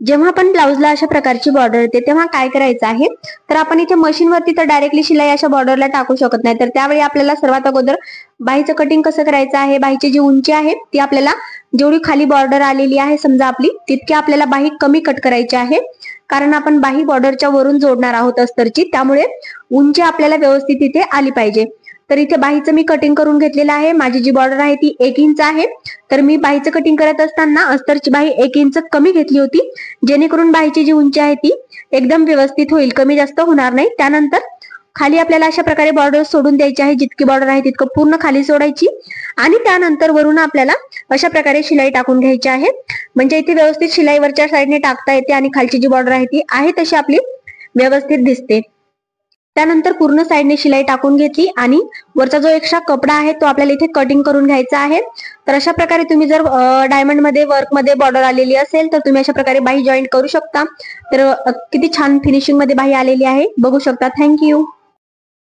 जेव्हा आपण ब्लाऊजला अशा प्रकारची बॉर्डर येते तेव्हा काय करायचं आहे, तर आपण इथे मशीनवरती तर डायरेक्टली शिलाई अशा बॉर्डरला टाकू शकत नाही. तर त्यावेळी आपल्याला सर्वात अगोदर बाहीचं कटिंग कसं करायचं आहे, बाहीची जी उंची आहे ती आपल्याला जेवढी खाली बॉर्डर आलेली आहे समजा आपली, तितकी आपल्याला बाही कमी कट करायची आहे. कारण आपण बाही बॉर्डरच्या वरून जोडणार आहोत अस्तरची, त्यामुळे उंची आपल्याला व्यवस्थित इथे आली पाहिजे. तर इथे बाहीचं मी कटिंग करून घेतलेलं आहे. माझी जी बॉर्डर आहे ती 1 इंच आहे. तर मी बाहीचं कटिंग करत असताना अस्तरची बाही 1 इंच कमी घेतली होती, जेणेकरून बाहीची जी उंची आहे ती एकदम व्यवस्थित होईल, कमी जास्त होणार नाही. त्यानंतर खाली आपल्याला अशा प्रकारे बॉर्डर सोडून द्यायची आहे. जितकी बॉर्डर आहे तितकं पूर्ण खाली सोडायची आणि त्यानंतर वरून आपल्याला अशा प्रकारे शिलाई टाकून घ्यायची आहे. म्हणजे इथे व्यवस्थित शिलाई वरच्या साईडने टाकता येते आणि खालची जी बॉर्डर आहे ती आहे तशी आपली व्यवस्थित दिसते. त्यानंतर पूर्ण साईडने शिलाई टाकून घेतली आणि वरचा जो एक्स्ट्रा कपडा आहे तो आपल्याला इथे कटिंग करून घ्यायचा आहे. तर अशा प्रकारे तुम्ही जर डायमंड मध्ये वर्क मध्ये बॉर्डर आलेली असेल तर तुम्ही अशा प्रकारे बाही जॉईंट करू शकता. तर किती छान फिनिशिंग मध्ये बाही आलेली आहे बघू शकता. थँक्यू.